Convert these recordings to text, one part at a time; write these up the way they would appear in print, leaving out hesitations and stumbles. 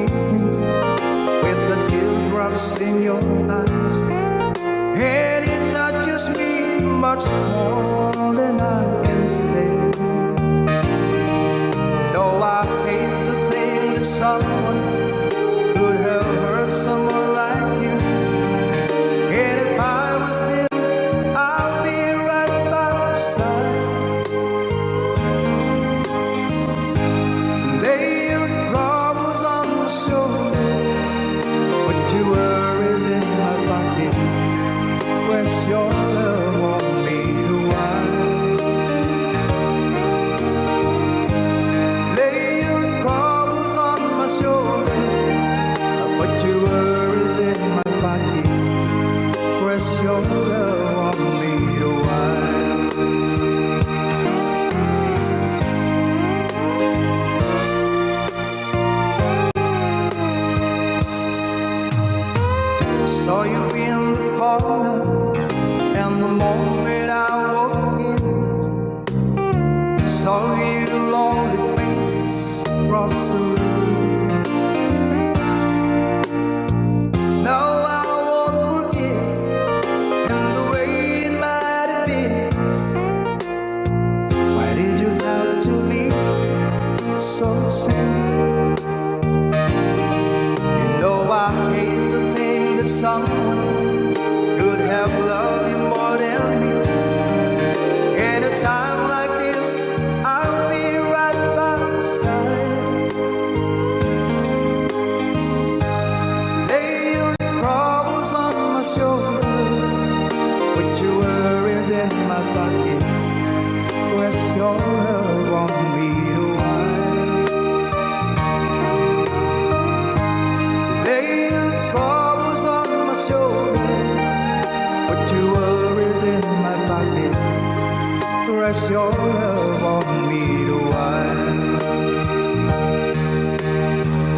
evening with the teardrops in your eyes, and it touches me much more than I can say. No, I hate to think that someone could have hurt someone like you, and if I was there, I'll be right by your side. Lay your troubles on my shoulder, put your worries in my pocket, press your love on me to wine. Lay your troubles on my shoulder, put your worries in my pocket, press your love on me to wine. Saw you in the parlor, and the moment I walked in, saw your lonely face across the room. Now I won't forget, and the way it might have been. Why did you have to leave so soon? You know I hate to think that someone could have loved you more than me. At a time like this, I'll be right by your side. Lay your troubles on my shoulder, put your worries in my pocket, press your love on me to wine. Lay your troubles on my shoulder, put your worries in my pocket, press your love on me to wine.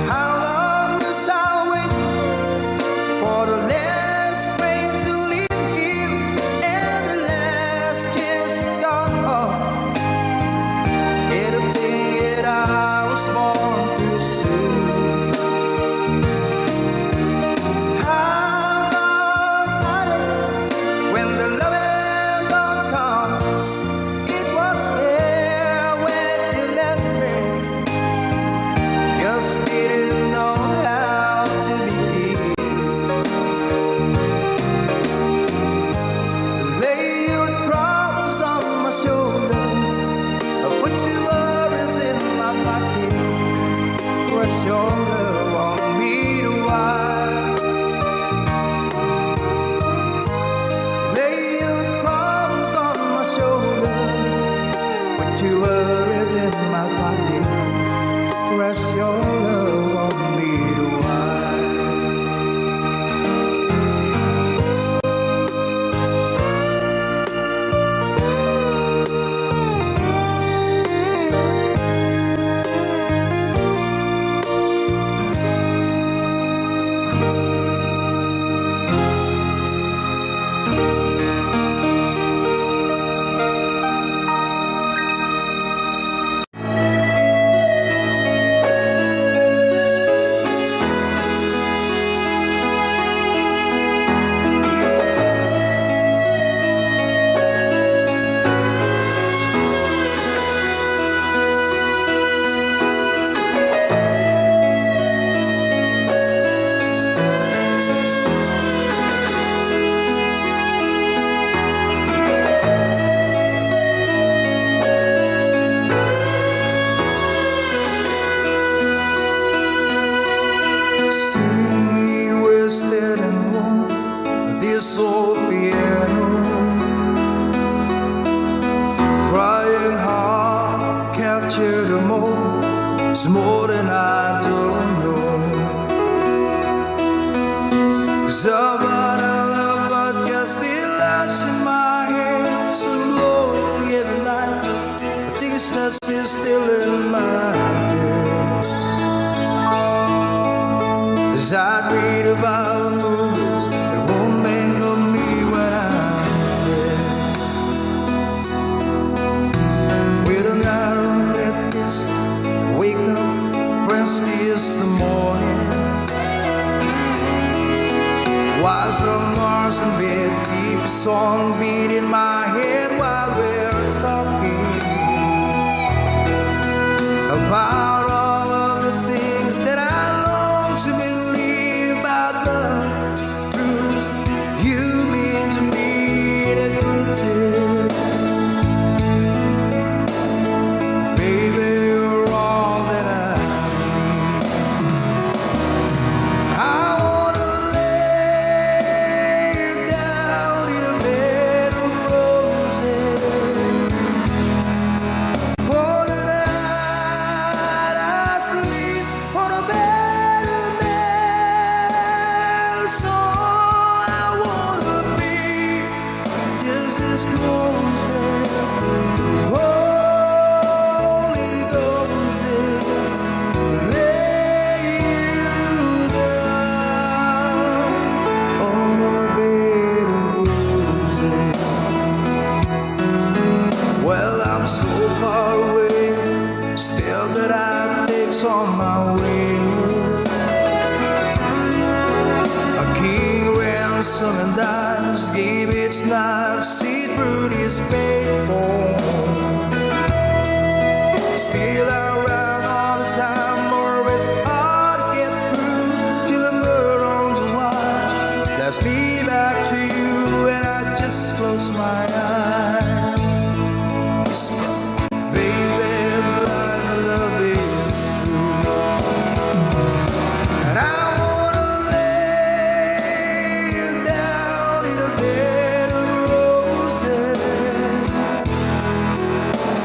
How long must I wait for the last train to leave here and the last chance to go? It'll take it I was born too soon. How long, honey, when the loving don't come? It was there when you left me, just didn't know how to begin. Lay your troubles on my shoulder, put your worries in my pocket, press your love on me to wine. Lay your troubles on my shoulder, put your worries in my pocket, press your love on me to wine. See wasted and warm, this old piano, crying heart captured a moment. It's more than I don't know. Somebody I love, but got still lies in my head, so long every night. I think it's not still in my head. As I read about movies that won't think of me when I'm dead. With an arrow that is wake up, rest is the morning. song beat in my head while we're talking about all of the things that I long to believe about love. Through you mean to me the greatest. Baby, you're all that I need. I wanna lay you down in a bed of roses for the night I sleep on a bed of nails. So I wanna be just as close as Holy Ghost is. Lay you down on a bed of roses. Well, I'm so far away, still that I takes on my way. A king ransom and dimes gave its knife, see through this paper. Still I run all the time, or it's hard to get through till the murder on the wire. That's me back to you, and I just close my eyes. Baby, blind love is true, and I wanna lay you down in a bed of roses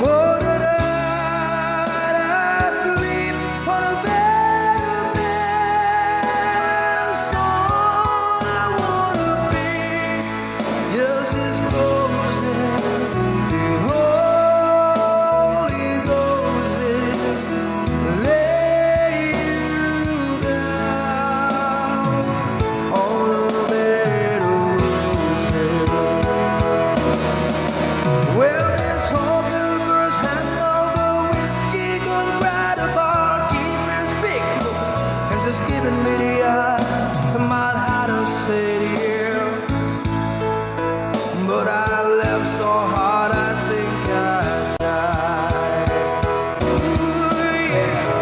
for the night I sleep on a bed of nails. So I wanna be just as close as the Holy Ghost is. Lay you down on a bed of roses. Well, this whole first hangover whiskey gone right apart. Keep his big look and just giving me the eye. I might have to say yeah, but I left so hard I think I died. Ooh, yeah.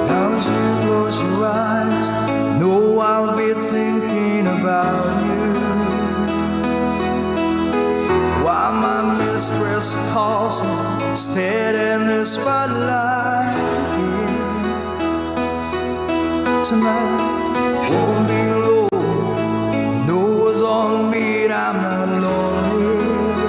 Now as you close your eyes, know I'll be thinking about you. While my mistress calls me, stead in the spotlight. Tonight won't be low, no it's on me, I'm not lonely.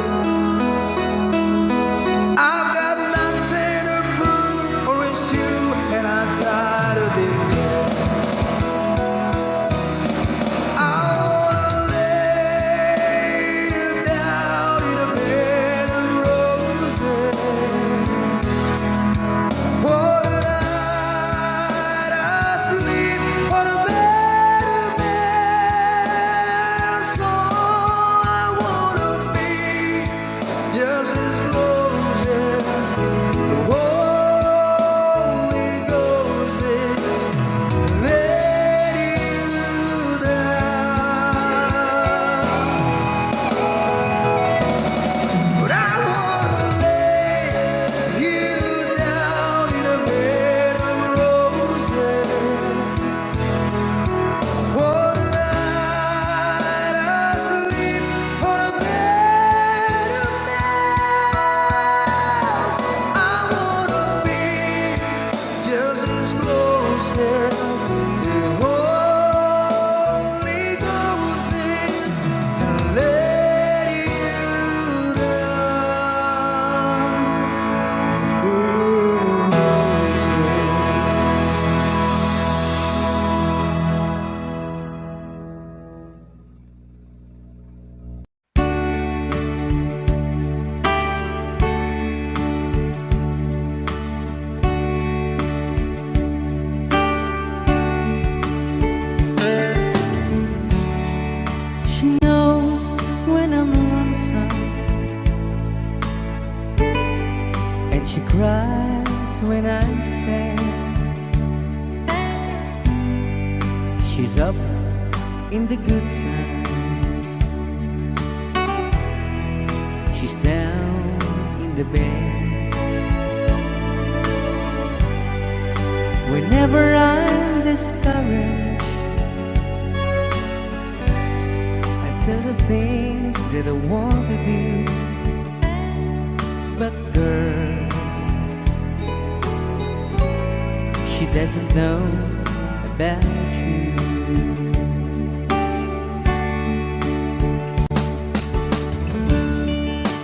I've got nothing to prove, for it's you and I'm tired of this. I wanna lay you down in a bed of roses for the night I sleep on a bed of and she cries when I'm sad. She's up in the good times, she's down in the bed. Whenever I'm discouraged, I tell the things that I want to do. But girl, she doesn't know about you.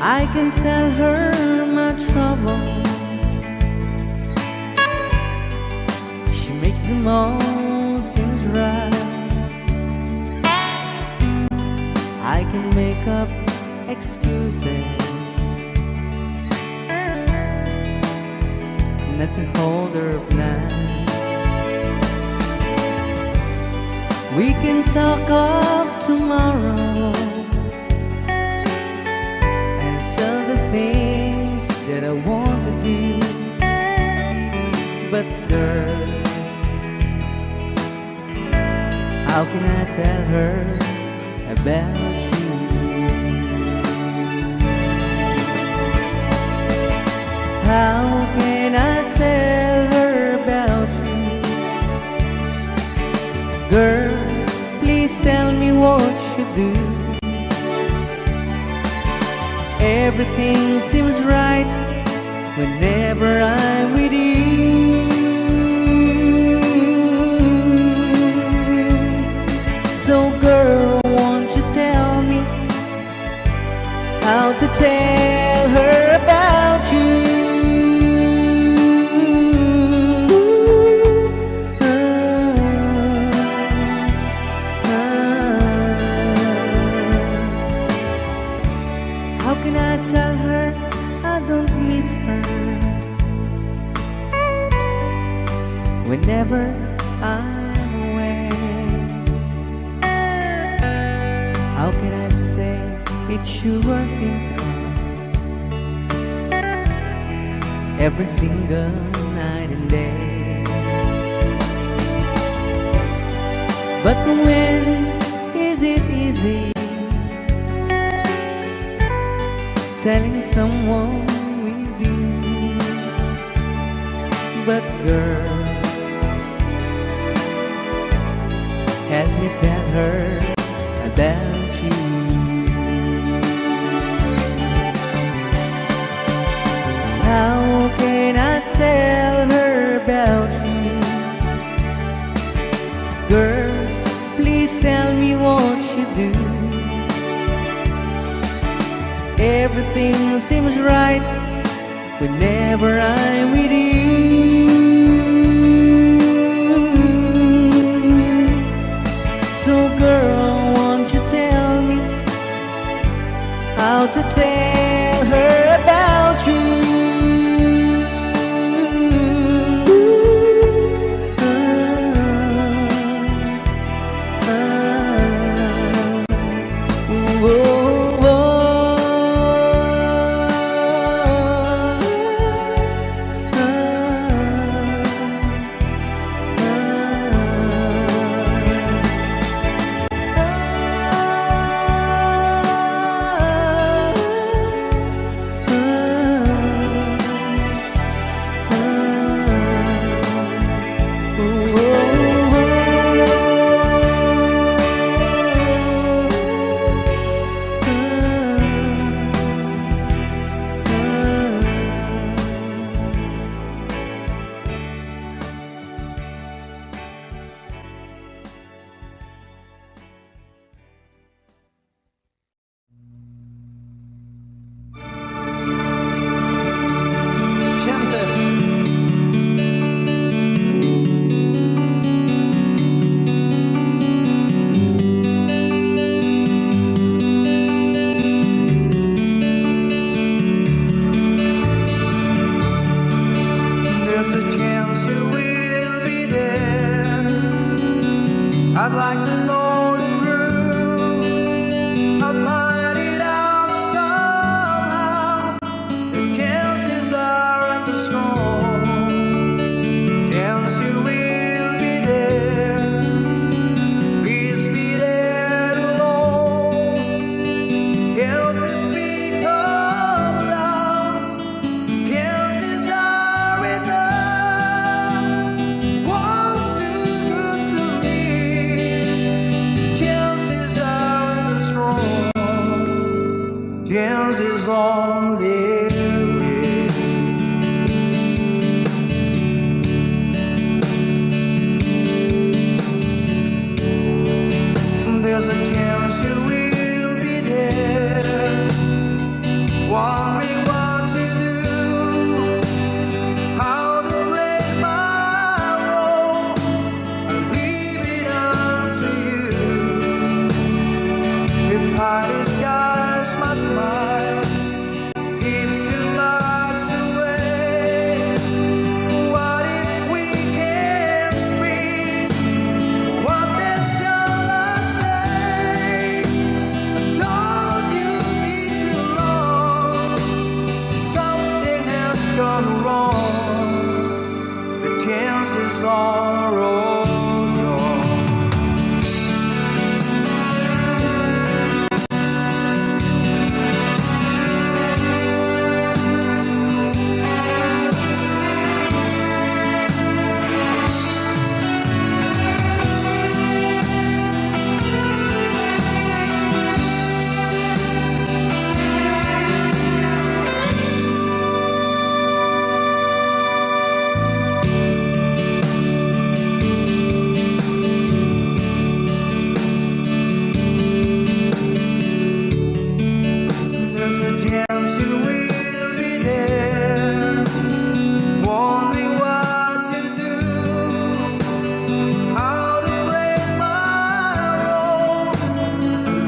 I can tell her my troubles, she makes them all seem right. I can make up excuses not to hold her of night. We can talk of tomorrow and tell the things that I want to do. But girl, how can I tell her about you? How can I tell her about you? Girl, please tell me what you do. Everything seems right whenever I'm with you. So girl, won't you tell me how to tell her about you? How can I tell her I don't miss her whenever I'm away? How can I say it's you I think of every single night and day? But when is it easy telling someone with you? But girl, help me tell her about you. How can I tell her about you? Girl, please tell me what you do. Everything seems right whenever I'm with you. So girl, won't you tell me how to tell her about you? I'd like to know the truth. I'd find it out somehow. The chances are sorrow gone. There's a chance you will be there, wondering what to do, how to play my role,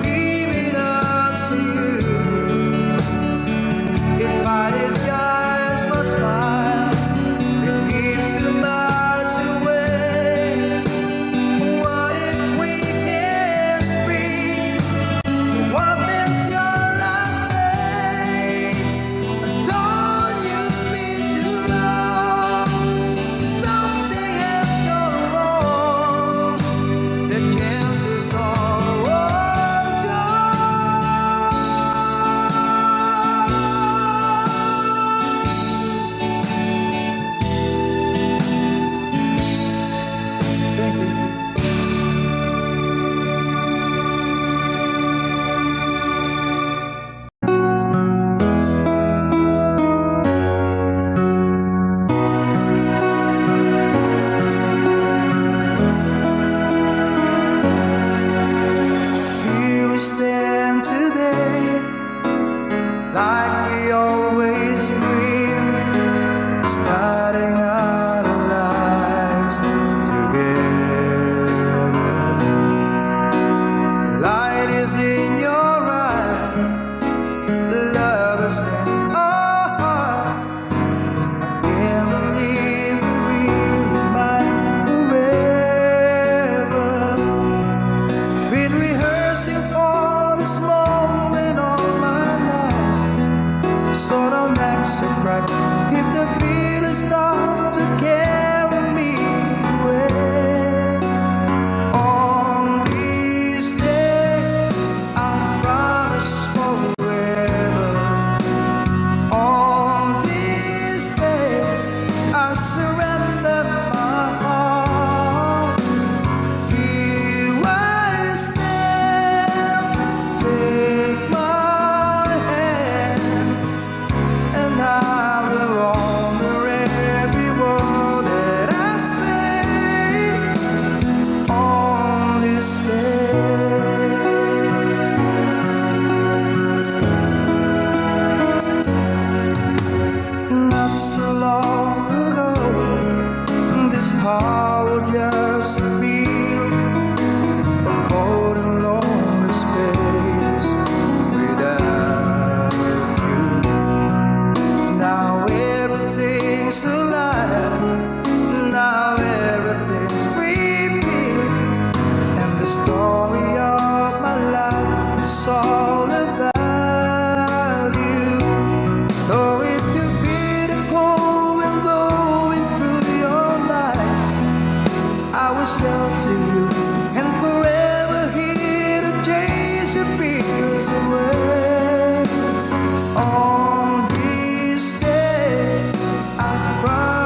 leave it up to you. If I disguise my smile, it gives too much away. What if we can't speak? What is your last say? I told you been too long. Something has gone wrong. The chances are all gone. Thank you. Here we stand today, like we always dreamed, starting our lives together. Light is in your eye, love is in our heart. I can't believe you really mine forever. Been rehearsing for this moment all my life, so don't act surprised if the feelings start to carry me away. On this day, I promise forever. On this day, I surrender my heart. Here I stand, take my hand, and I will honor every word that I say on this day. Not so long ago, this heart will just feel a cold and lonely space without you. Now everything's alive, now everything's repeat, and the story of my life is all about you. So if you feel the cold and blowing through your lives, I will shelter you and forever here to chase your fears away. On this day, I promise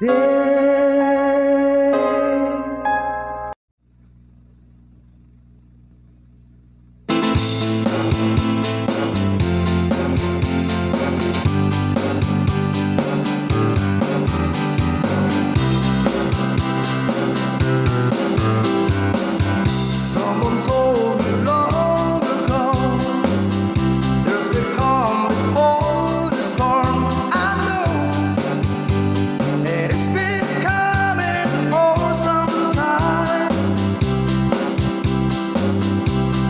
Someone told me long ago there's a calm before the storm. I know that it's been coming for some time.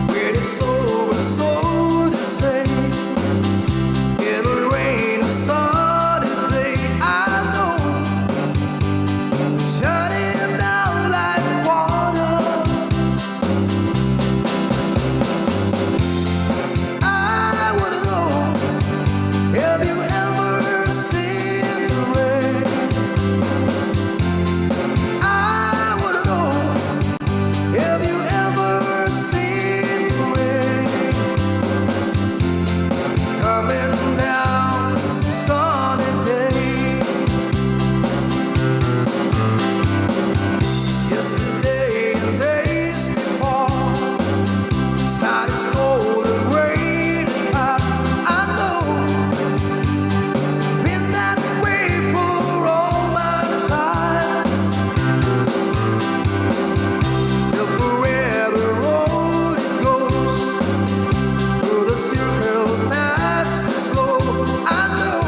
When it's over, so to say, it'll rain a sunny day. I know, shutting down like water. I wanna know, have you ever seen the rain? I wanna know, have you ever seen the rain coming down sunny day? Yesterday and days before, sun is cold and rain is hot. I know, been that way for all my time. The forever road it goes, through the circle passing slow. I know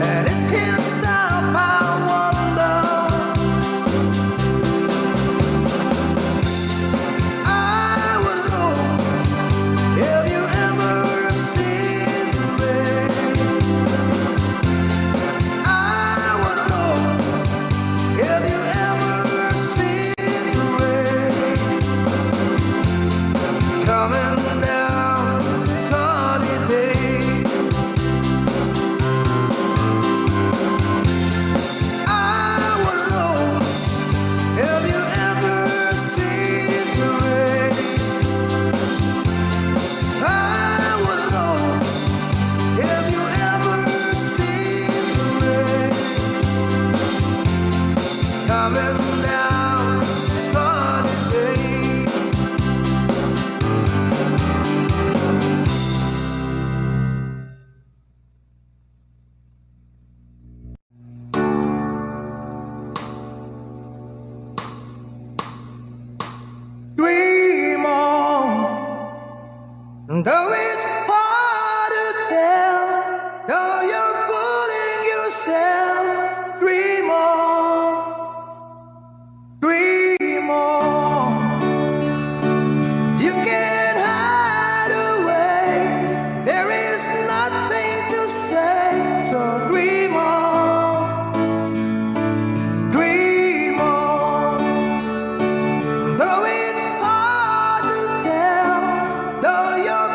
that it can't stop. I wonder, I wanna know, have you ever seen the rain? I wanna know, have you ever seen the rain coming down sunny day? I wanna know, have you ever seen the rain? I wanna know, have you ever seen the rain coming down sunny day? Dream on, though it's hard to tell, though you're fooling yourself. Dream on, you can't hide away. There is nothing to say, so dream on, dream on. Though it's hard to tell, though you're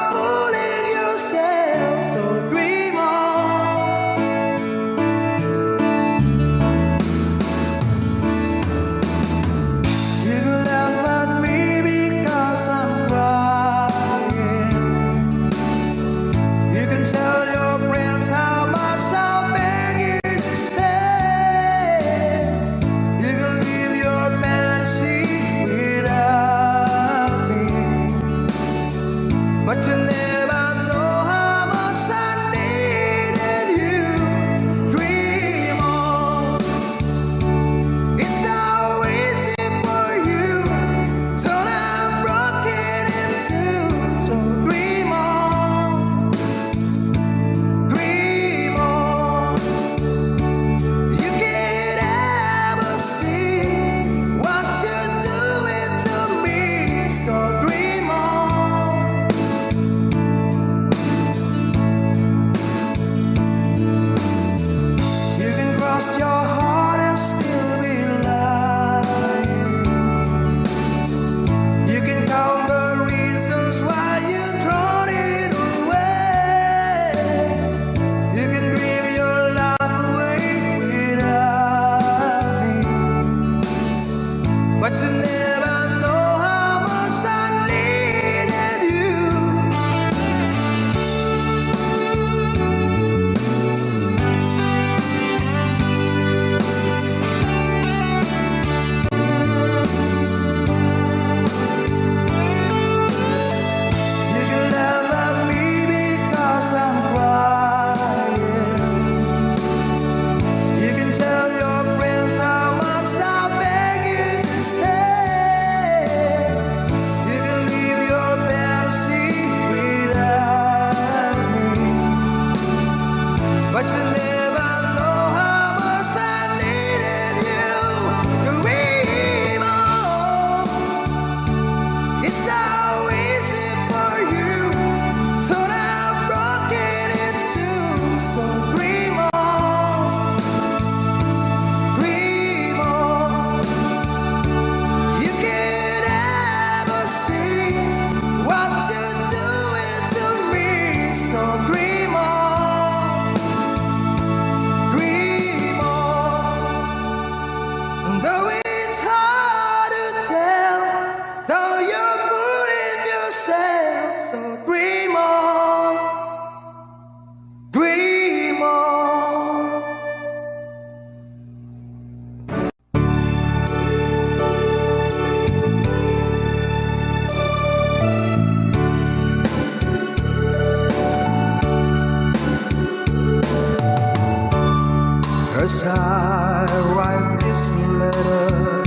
As I write this letter,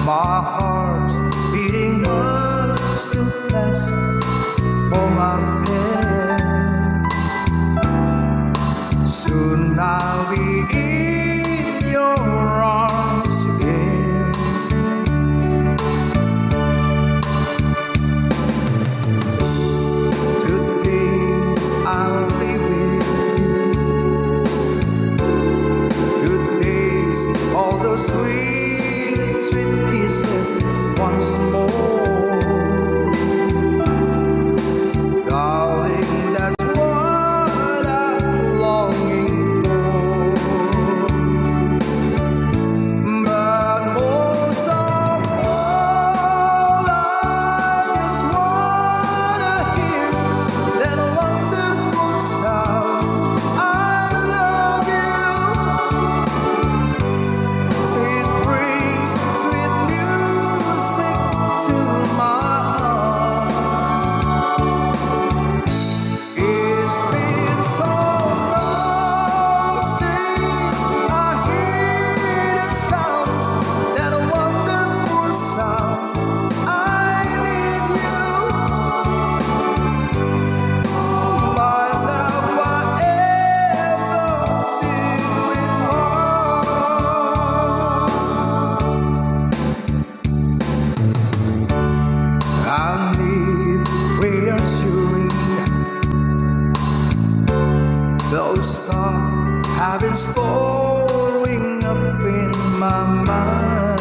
my heart's beating much too fast for my pen. Soon I'll be in your arms again. Today I'll be with you. All those sweet, sweet kisses once more. Darling, that's what I'm longing for. But most of all, I just wanna hear that wonderful sound. I love you. It brings sweet music to my heart. It's been so long since I hear that sound, that wonderful sound. I need you, my love, whatever did we part. I need reassuring. Those thoughts have been storing up in my mind.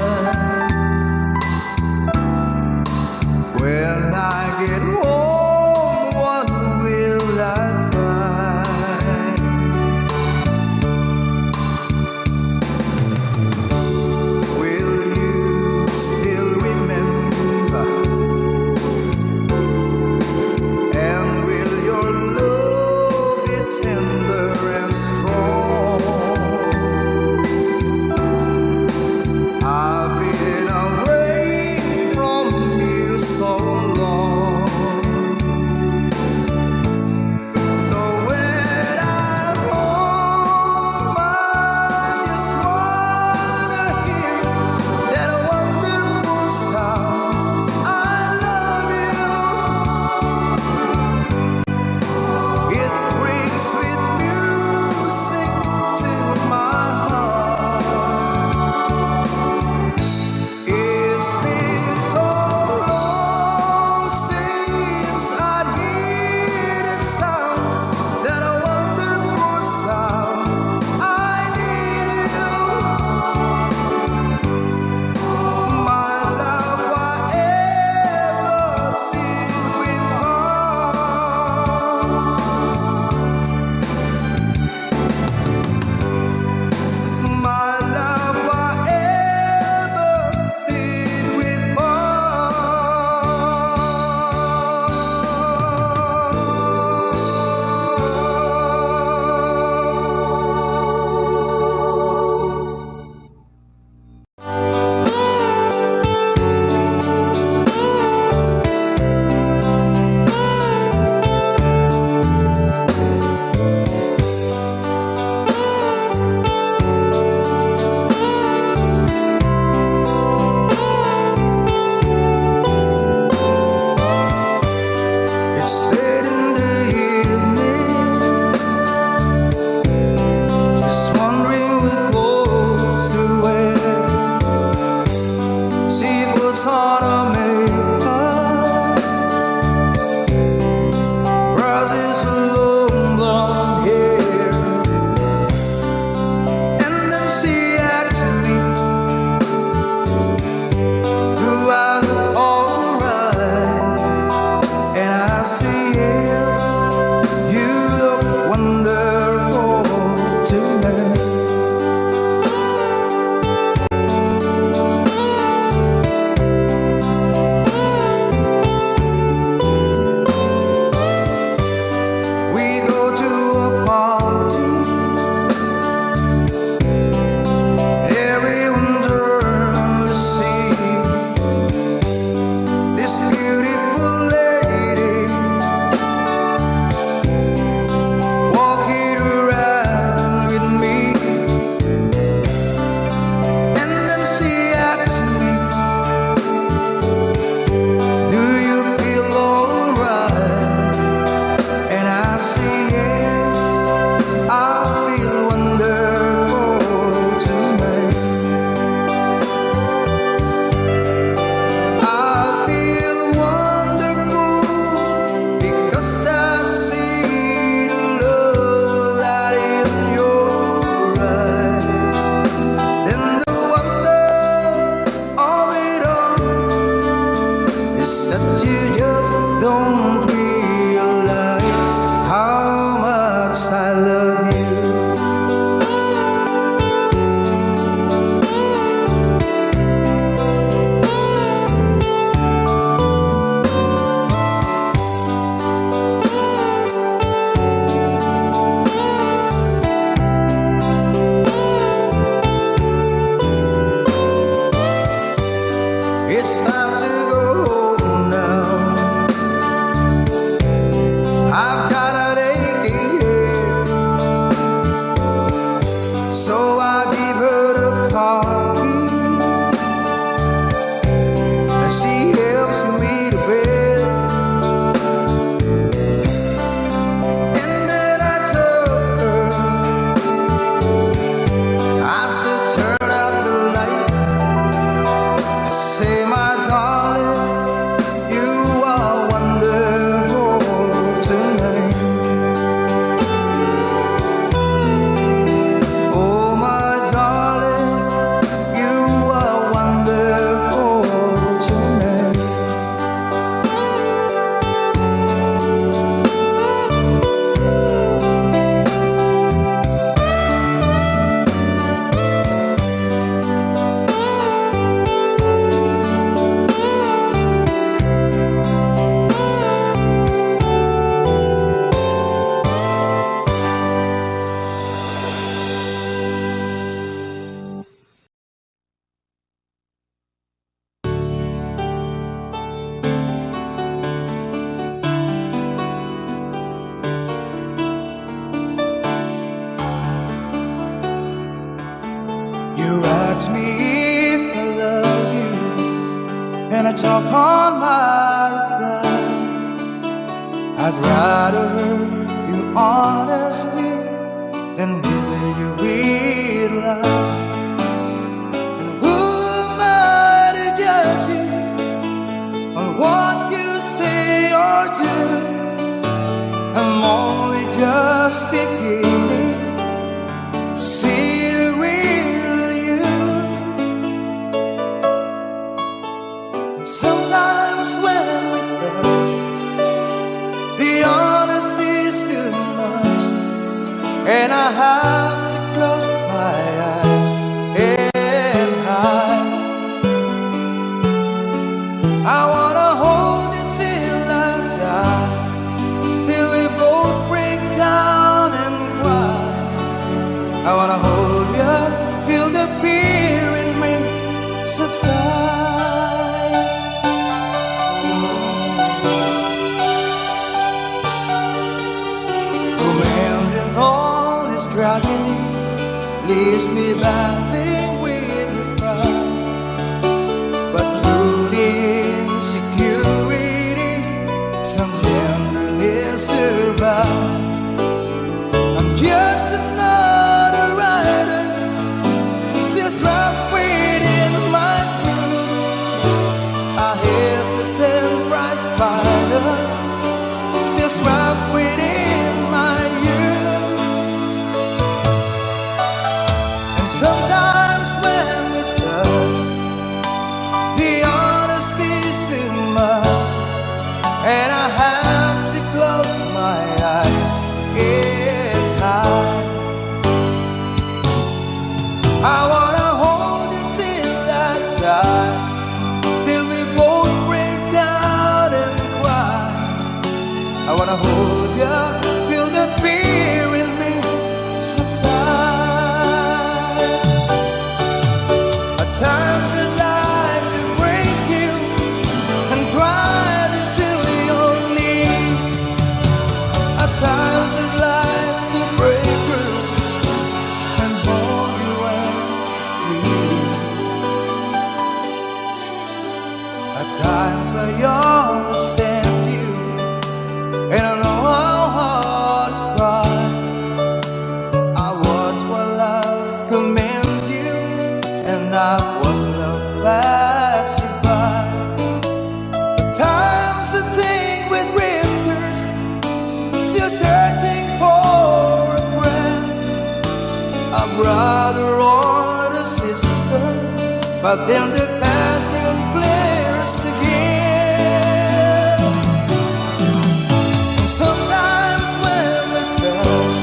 When I get home, what will I find? Will you still remember? And will your love be tender and strong? You ask me if I love you, and I talk on my reply. I'd rather hurt you honestly than mislead you with love. And who am I to judge you on what you say or do? I'm only just beginning to see the real you. Sometimes when we touch, the honesty's too much, and I have to close my eyes and hide. I wanna hold you till I die, till we both break down and cry. I wanna hold you till the fear in me subsides. Romance and all this tragedy leaves me battling with the pride, but through the insecurity, some tenderness survives. I'm just another rider, still trapped within my crew. A hesitant prize fighter, still trapped within my youth. And sometimes when we touch, the honesty's too much, and I have to close my eyes and hide. I wanna hold you till I die, till we both break down and cry. I wanna hold you till the fear in me subsides. At times I'd like to break you and cry into your knees. At times I'd like to break through and hold you and squeeze. At times I understand you, and I know how hard to cry. I was what love commands you, and I was love pacified. But times the thing with drifters, still searching for a friend, a brother or a sister, but then the passion flares again. And sometimes when we touch,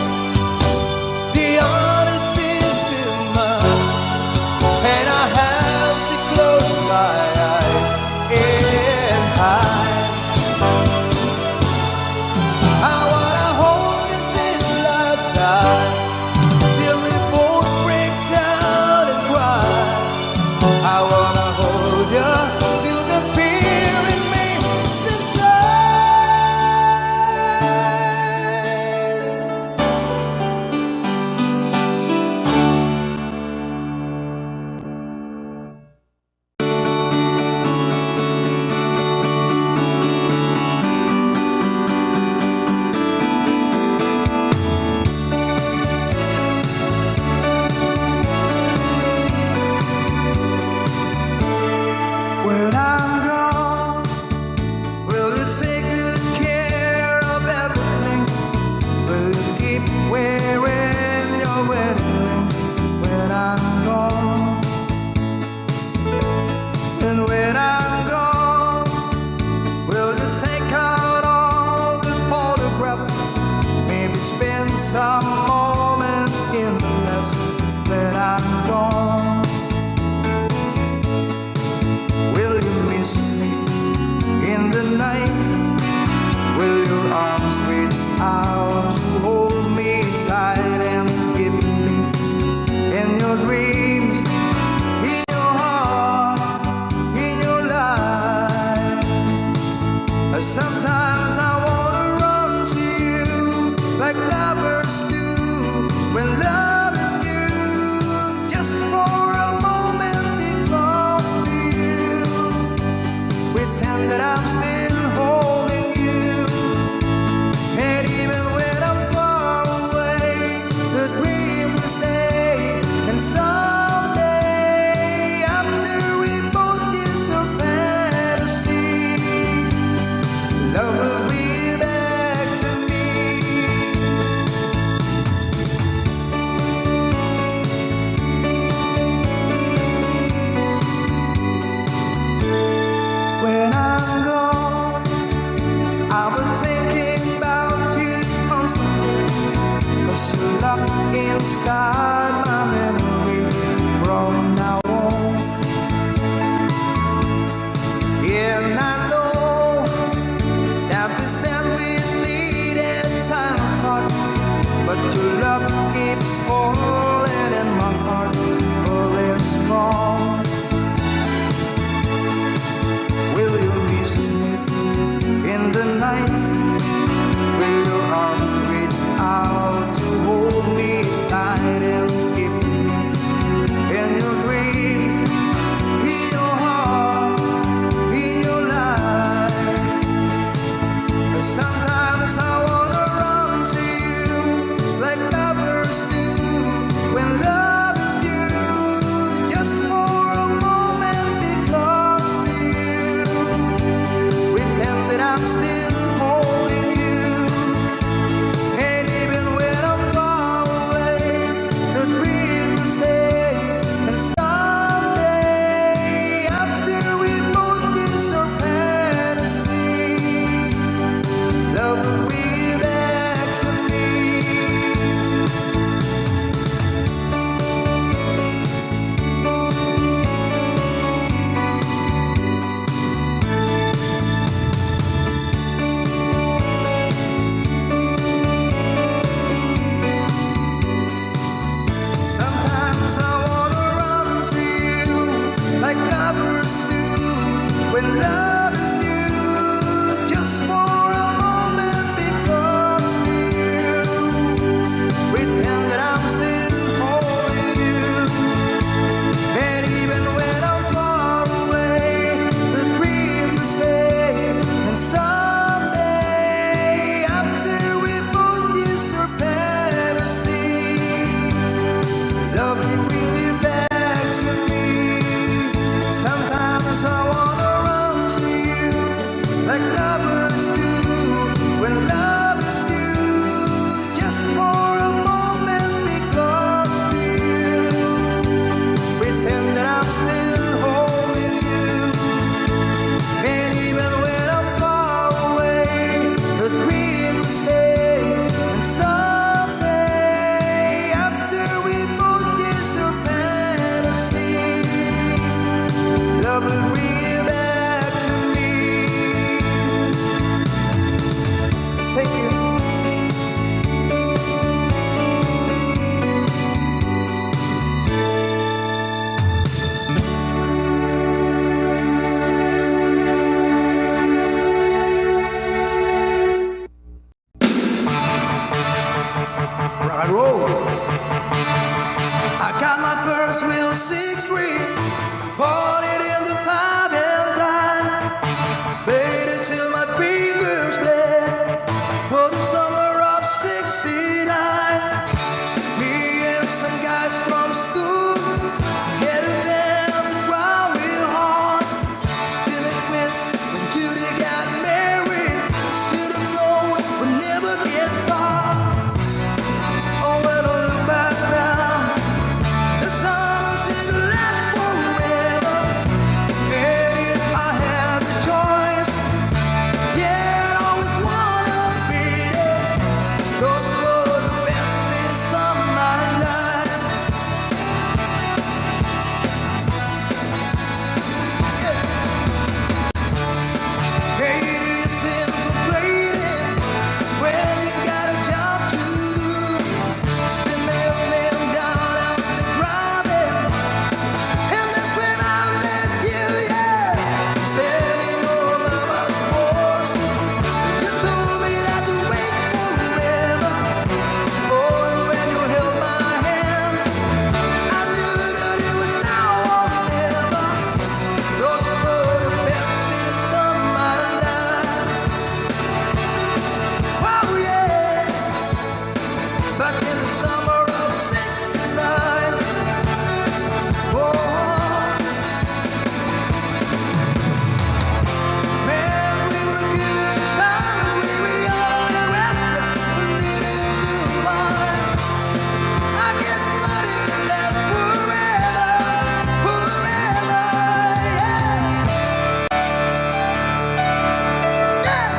the honesty's too much, and I have to close my eyes and hide. I wanna hold you till I die, till we both break down and cry. I wanna hold you till the fear in me subsides. When I'm gone, will you take good care of everything? Will you keep wearing your wedding ring when I'm gone? And when I'm gone, will you take out all the photographs? Maybe spend some moment in the mess when I'm gone. Will you miss me in the night? Will your arms reach out to hold me tight and give me in your dreams, in your heart, in your life? Sometimes I wanna run to you like lovers do when love is new, just for inside my memory from now on. And I know that we said we needed time apart, but your love keeps falling in my heart, pulling strong. Will you listen in the night? Will your arms reach out to hold me tight and keep me in your dreams, in your heart, in your life? Sometimes I wanna run to you like lovers do when love is due, just for a moment, because to you pretend that I'm still holding you. And even when I'm far away, the dream will stay. And someday, after we both kiss our fantasy, love will bring you back to me. Sometimes I wanna run to you like lovers do when love is new, just for a moment, because to you pretend that I'm still holding you. And even when I'm far away, the dream will stay. And someday, after we both kiss your fantasy, love will bring you back to me. Sometimes I wanna run to you like lovers do when love is due, just for a moment, because to you pretend that I'm still holding you. And even when I'm far away, the dream will stay. And someday, after we both kiss our fantasy, love will bring you back to me. Thank you. Rock and roll. I got my first real 6-string, bought it in the 5 and dime, played it till my fingers bled. For the summer of '69, me and some guys from school headed down the drive real hard till it went when Judy got married. Should have known we'd never get far. Oh, when I look back now, the song said last forever. And if I had the choice, yeah, I'd always wanna be there. Those were the best days of my life. Yeah. Hey, it's celebrating when you got a job to do. Spin them down after driving, and that's when I met you, yeah. Selling your mama's sports, you told me that you wait forever. Oh, and when you held my hand, I knew that it was now or never. Those were the best days of my life. Oh, yeah. Back in the summer of '69. Oh, man, we were given time and we were young and restless and needed to find. I guess nothing can last forever, forever, yeah. Yeah.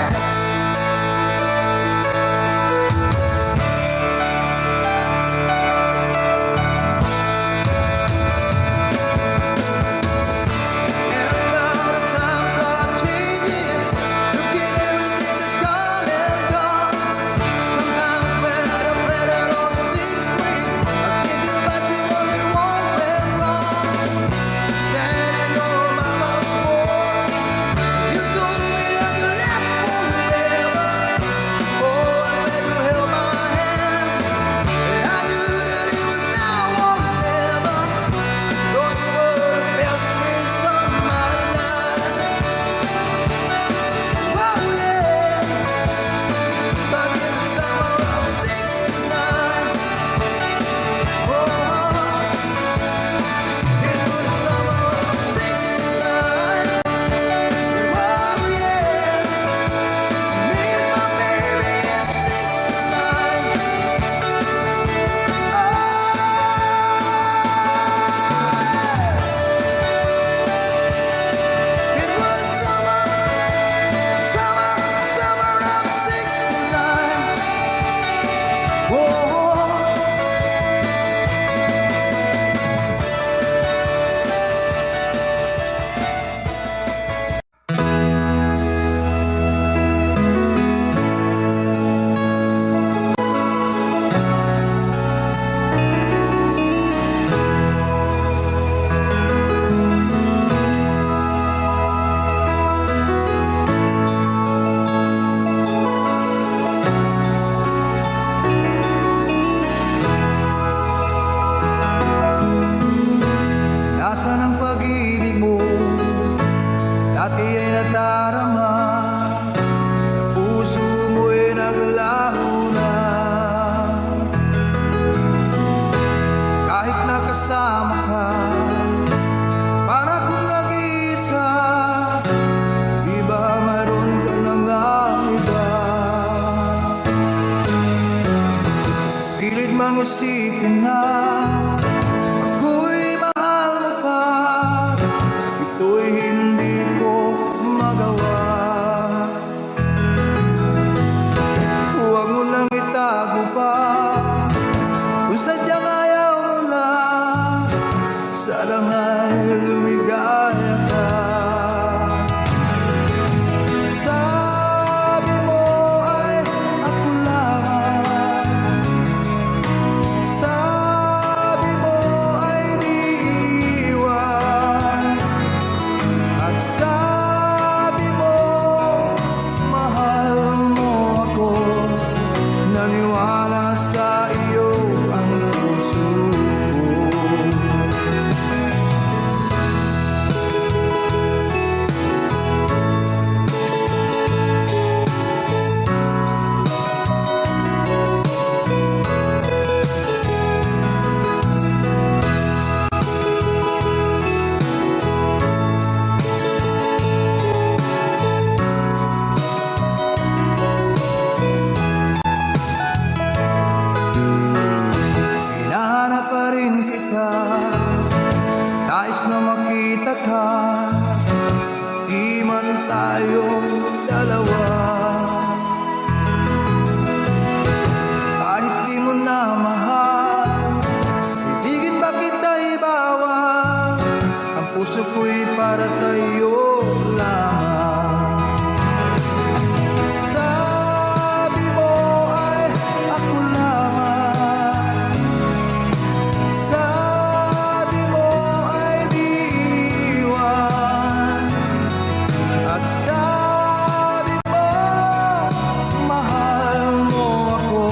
Asan ang pag-ibig mo? Dati ay nadarama, sa puso mo'y naglaho na. Kahit nakasama ka, para kung nag-iisa, di ba mayroon ka na nga iba? Pilit mang isipin na ako'y mahal mo pa, ito'y hindi ko magawa. Huwag mo nang itago pa, kung sadyang ayaw mo na, sana nga'y lumigaya ka. Sabi mo ay ako lamang, sabi mo ay di iiwan, at sabi mo mahal mo ako. Naniwala sa iyo ang puso ko. Hinahanap pa rin kita, nais na makita ka, di man tayo dalawa. Kahit di mo na mahal, ibigin ba kita ibawal, ang puso ko'y para sa iyo lamang. Sabi mo ay ako lamang, sabi mo ay di iiwan, at sabi mo mahal mo ako.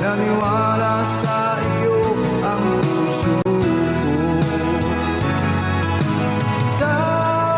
Naniwala sa iyo ang puso ko. Sabi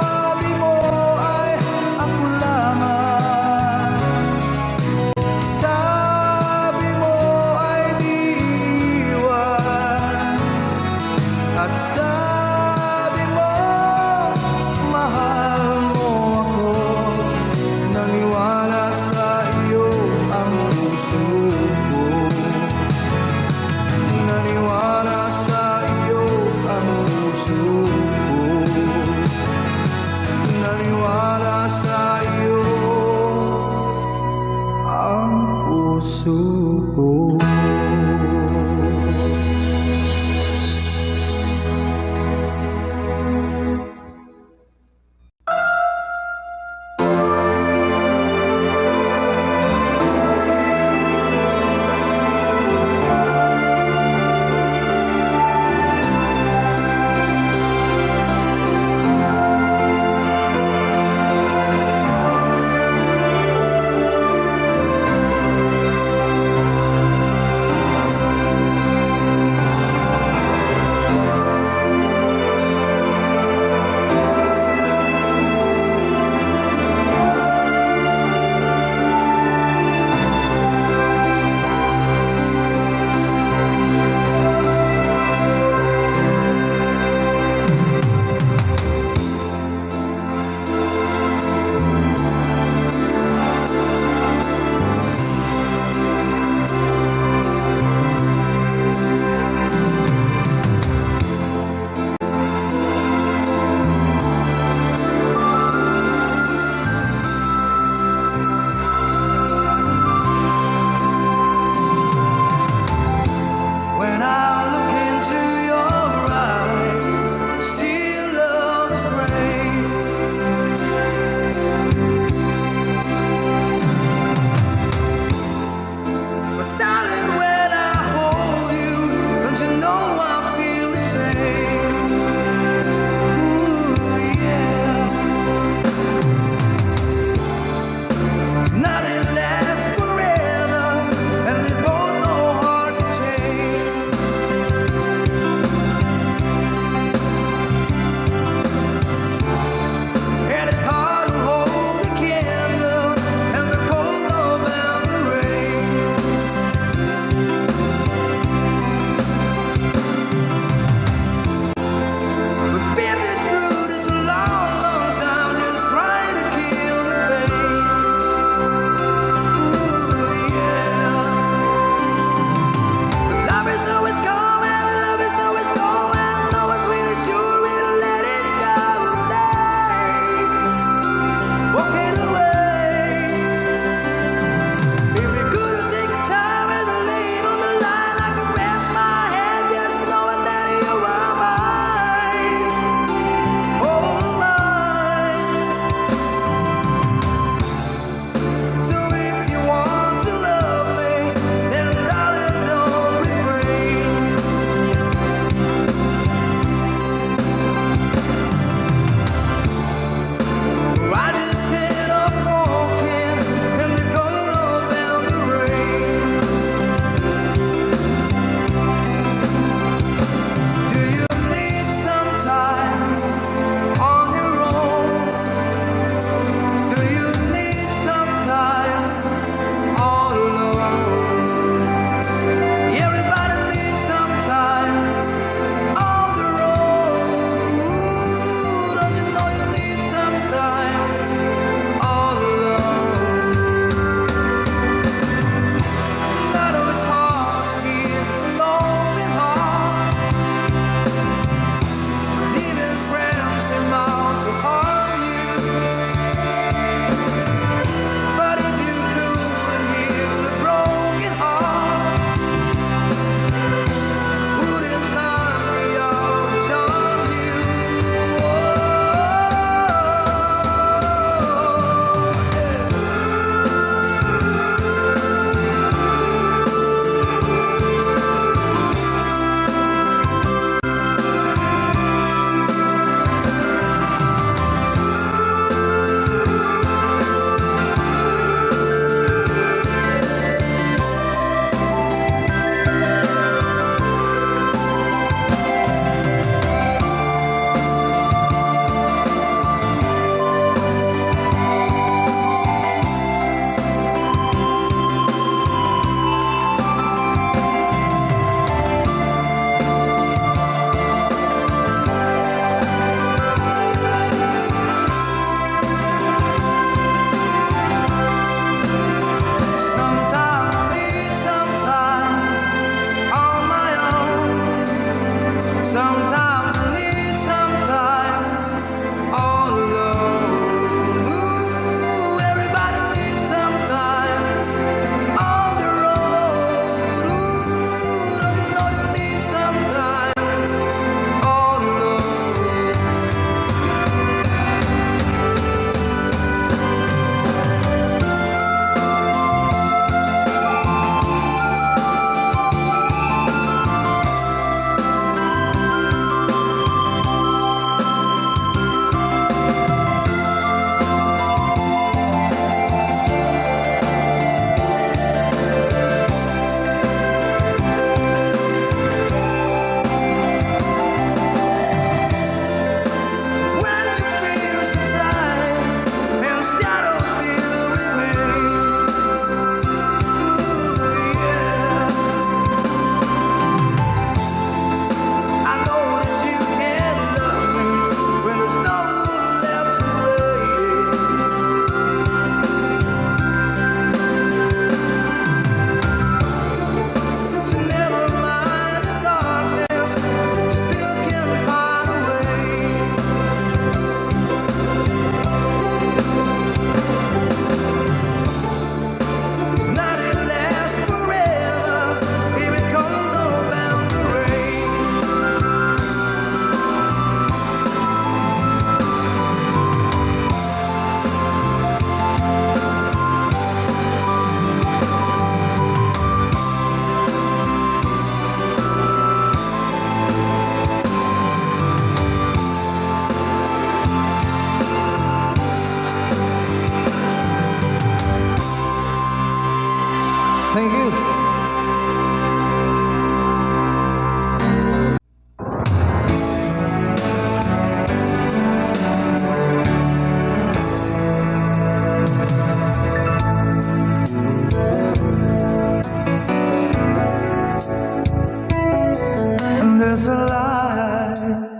is a lie,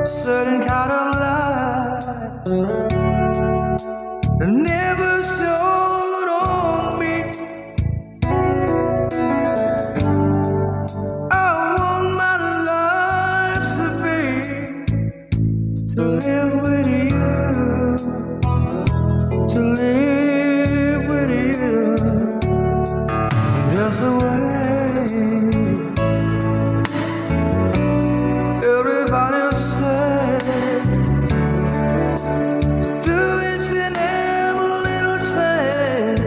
certain kind of lie that never showed on me. I want my life to be, to live with you, to live with you, just the way everybody said. Do it in every little thing,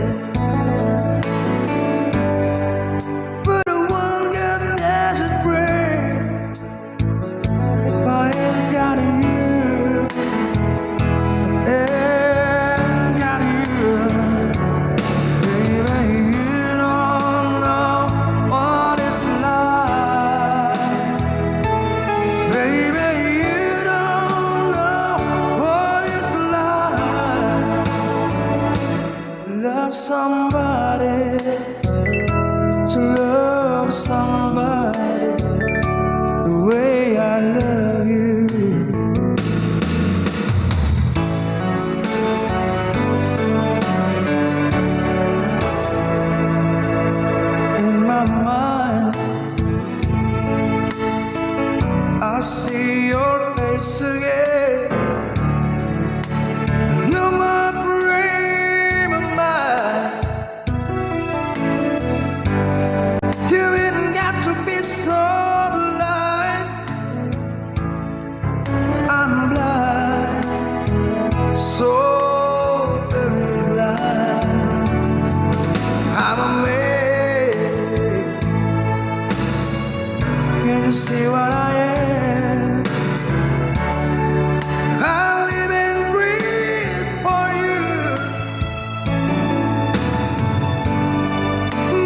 but the one get desert break if I ain't got you, ain't got you. Baby, you don't know what it's like. Baby, you don't know what it's like to love somebody, to love somebody the way I love you. In my mind, I see your face again. No more frame of mind. You ain't got to be so blind. I'm blind, so very blind. I'm a man. Can't you see what I am? I live and breathe for you,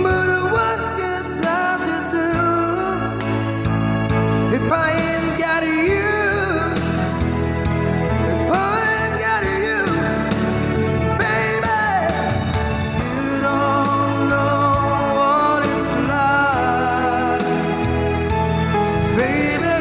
but what good does it do if I ain't got you? If I ain't got you, baby, you don't know what it's like. Baby,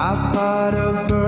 I'm part of her